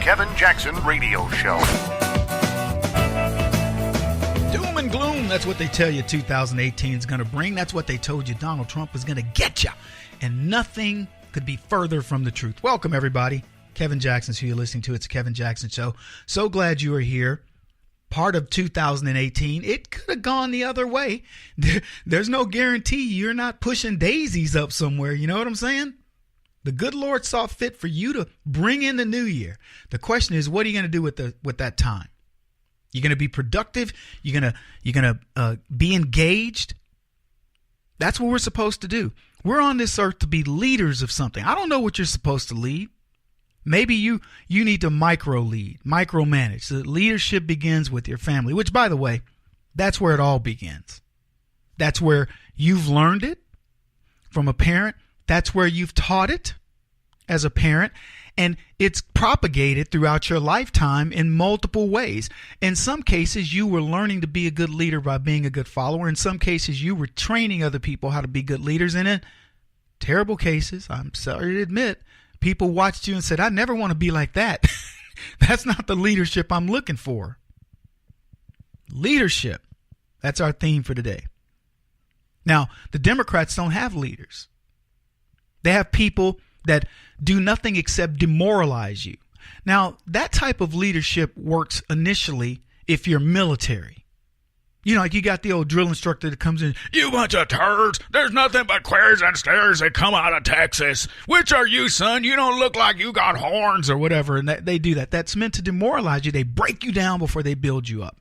Kevin Jackson Radio Show. Doom and gloom, that's what they tell you 2018 is going to bring. That's what they told you Donald Trump was going to get you. And nothing could be further from the truth. Welcome, everybody. Kevin Jackson's who you're listening to. It's the Kevin Jackson Show. So glad you are here. Part of 2018, it could have gone the other way. There's no guarantee you're not pushing daisies up somewhere. You know what I'm saying? The good Lord saw fit for you to bring in the new year. The question is, what are you going to do with that time? You're going to be productive. You're going to be engaged. That's what we're supposed to do. We're on this earth to be leaders of something. I don't know what you're supposed to lead. Maybe you need to micromanage. The leadership begins with your family, which, by the way, that's where it all begins. That's where you've learned it from a parent. That's where you've taught it as a parent. And it's propagated throughout your lifetime in multiple ways. In some cases, you were learning to be a good leader by being a good follower. In some cases, you were training other people how to be good leaders. And in terrible cases, I'm sorry to admit, people watched you and said, I never want to be like that. That's not the leadership I'm looking for. Leadership. That's our theme for today. Now, the Democrats don't have leaders. They have people that do nothing except demoralize you. Now, that type of leadership works initially if you're military. You know, like you got the old drill instructor that comes in, you bunch of turds, there's nothing but queers and stairs that come out of Texas. Which are you, son? You don't look like you got horns or whatever. And they do that. That's meant to demoralize you. They break you down before they build you up.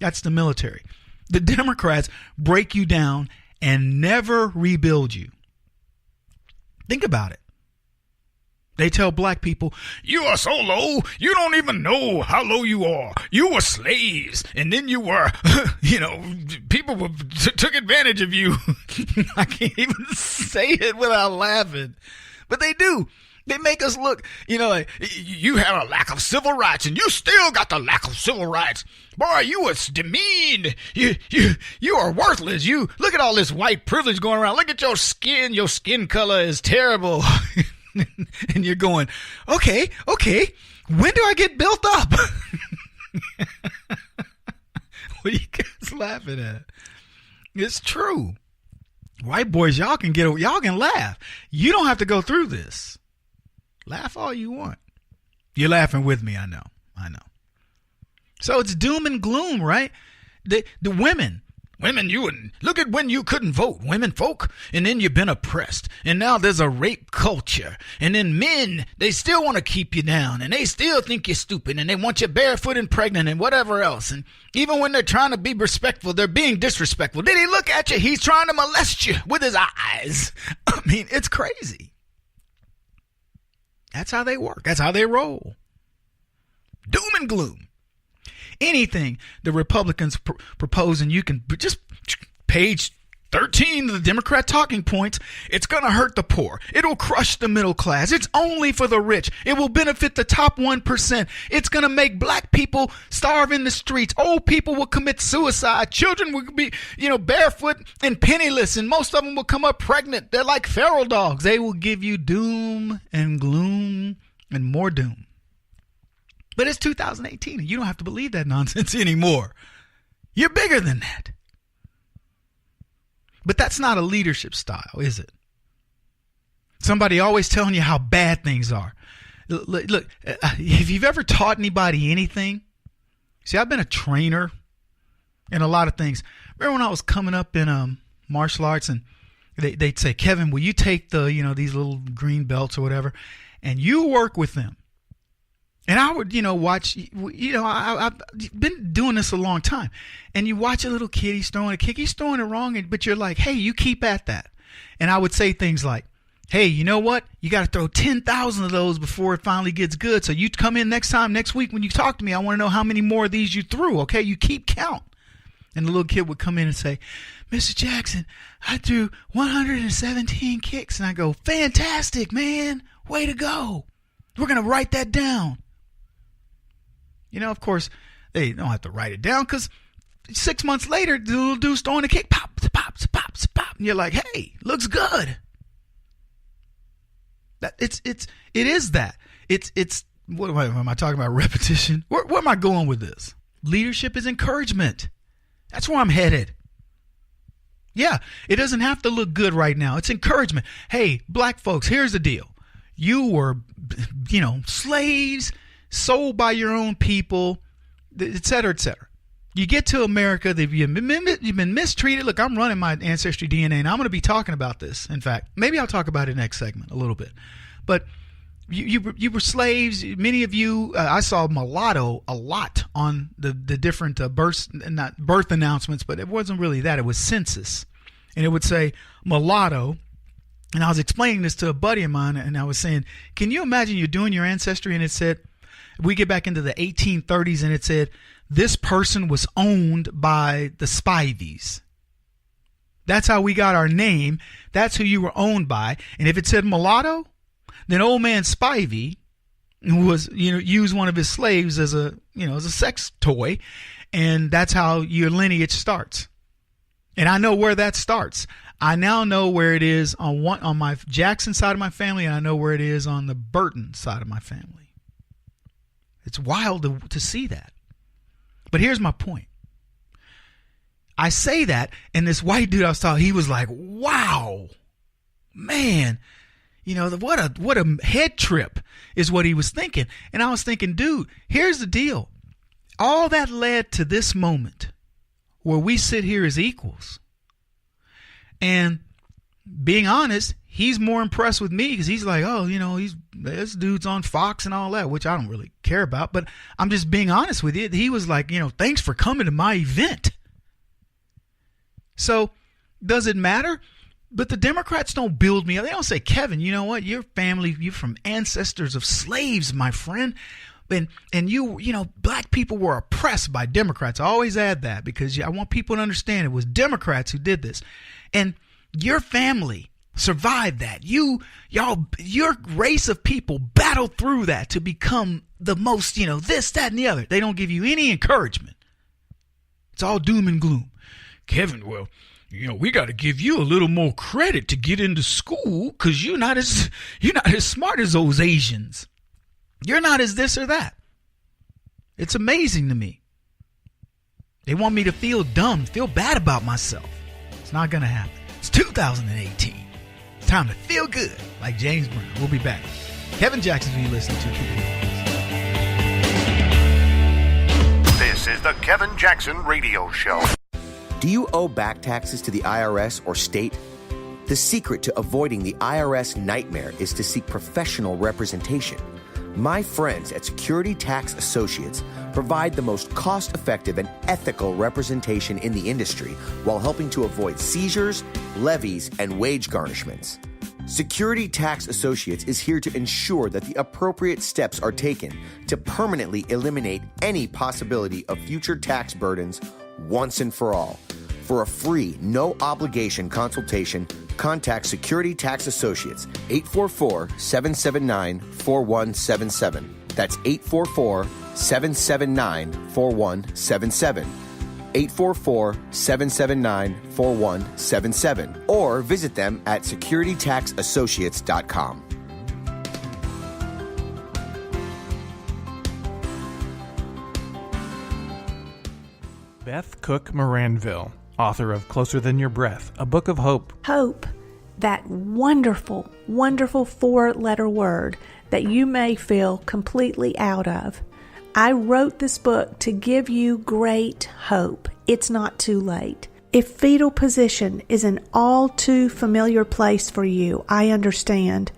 That's the military. The Democrats break you down and never rebuild you. Think about it. They tell black people, you are so low, you don't even know how low you are. You were slaves, and then you were, people took advantage of you. I can't even say it without laughing. But they do. They make us look, like you had a lack of civil rights, and you still got the lack of civil rights. Boy, you was demeaned. You are worthless. You look at all this white privilege going around. Look at your skin. Your skin color is terrible. And you're going, okay, when do I get built up? What are you guys laughing at? It's true. White boys, y'all can laugh. You don't have to go through this. Laugh all you want. You're laughing with me, I know. So it's doom and gloom, right? The women, you wouldn't look at when you couldn't vote, women folk, and then you've been oppressed, and now there's a rape culture, and then men, they still want to keep you down, and they still think you're stupid, and they want you barefoot and pregnant and whatever else, and even when they're trying to be respectful, they're being disrespectful. Did he look at you? He's trying to molest you with his eyes. I mean, it's crazy. That's how they work. That's how they roll. Doom and gloom. Anything the Republicans propose, and you can just page 13 of the Democrat talking points, it's going to hurt the poor. It'll crush the middle class. It's only for the rich. It will benefit the top 1%. It's going to make black people starve in the streets. Old people will commit suicide. Children will be, barefoot and penniless, and most of them will come up pregnant. They're like feral dogs. They will give you doom and gloom and more doom. But it's 2018, and you don't have to believe that nonsense anymore. You're bigger than that. But that's not a leadership style, is it? Somebody always telling you how bad things are. Look, if you've ever taught anybody anything, see, I've been a trainer in a lot of things. Remember when I was coming up in martial arts, and they'd say, Kevin, will you take the, these little green belts or whatever, and you work with them. And I would, watch, I've been doing this a long time. And you watch a little kid, he's throwing a kick, he's throwing it wrong, but you're like, hey, you keep at that. And I would say things like, hey, you know what? You got to throw 10,000 of those before it finally gets good. So you come in next week when you talk to me, I want to know how many more of these you threw, okay? You keep count. And the little kid would come in and say, Mr. Jackson, I threw 117 kicks. And I go, fantastic, man. Way to go. We're going to write that down. Of course, they don't have to write it down because 6 months later, the little dude's throwing a kick, pop, pop, pop, pop, and you're like, hey, looks good. It is that. It's What am I talking about? Repetition? Where am I going with this? Leadership is encouragement. That's where I'm headed. Yeah, it doesn't have to look good right now. It's encouragement. Hey, black folks, here's the deal. You were, slaves, sold by your own people, et cetera, et cetera. You get to America, you've been mistreated. Look, I'm running my Ancestry DNA, and I'm going to be talking about this. In fact, maybe I'll talk about it next segment a little bit. But you were slaves. Many of you, I saw mulatto a lot on the different not birth announcements, but it wasn't really that. It was census. And it would say mulatto. And I was explaining this to a buddy of mine, and I was saying, can you imagine you're doing your ancestry, and it said, we get back into the 1830s, and it said, this person was owned by the Spiveys. That's how we got our name. That's who you were owned by. And if it said mulatto, then old man Spivey was, used one of his slaves as a sex toy, and that's how your lineage starts. And I know where that starts. I now know where it is on my Jackson side of my family, and I know where it is on the Burton side of my family. It's wild to see that. But here's my point. I say that, and this white dude I was talking, he was like, wow, man, what a head trip is what he was thinking. And I was thinking, dude, here's the deal. All that led to this moment where we sit here as equals. And being honest, he's more impressed with me because he's like, oh, this dude's on Fox and all that, which I don't really care about. But I'm just being honest with you. He was like, thanks for coming to my event. So does it matter? But the Democrats don't build me up. They don't say, Kevin, you know what? Your family, you're from ancestors of slaves, my friend. And black people were oppressed by Democrats. I always add that because I want people to understand it was Democrats who did this. And your family survived that. Your race of people battled through that to become the most, this, that, and the other. They don't give you any encouragement. It's all doom and gloom. Kevin, well, we got to give you a little more credit to get into school because you're not as smart as those Asians. You're not as this or that. It's amazing to me. They want me to feel dumb, feel bad about myself. It's not going to happen. It's 2018. It's time to feel good, like James Brown. We'll be back. Kevin Jackson, who you listen to. This is the Kevin Jackson Radio Show. Do you owe back taxes to the IRS or state? The secret to avoiding the IRS nightmare is to seek professional representation. My friends at Security Tax Associates provide the most cost-effective and ethical representation in the industry while helping to avoid seizures, levies, and wage garnishments. Security Tax Associates is here to ensure that the appropriate steps are taken to permanently eliminate any possibility of future tax burdens once and for all. For a free, no-obligation consultation, contact Security Tax Associates, 844-779-4177. That's 844-779-4177. 844-779-4177. Or visit them at securitytaxassociates.com. Beth Cook Moranville, author of Closer Than Your Breath, a book of hope. Hope, that wonderful, wonderful four-letter word that you may feel completely out of. I wrote this book to give you great hope. It's not too late. If fetal position is an all too familiar place for you, I understand.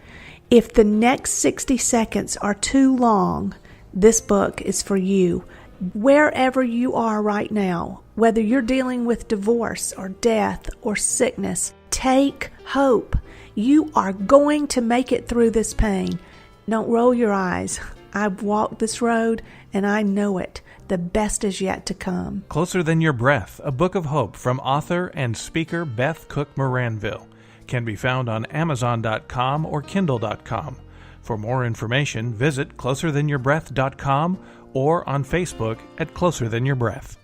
If the next 60 seconds are too long, this book is for you. Wherever you are right now, whether you're dealing with divorce or death or sickness, take hope. You are going to make it through this pain. Don't roll your eyes. I've walked this road and I know it. The best is yet to come. Closer Than Your Breath, a book of hope from author and speaker Beth Cook Moranville, can be found on Amazon.com or Kindle.com. For more information, visit closerthanyourBreath.com or on Facebook at Closer Than Your Breath.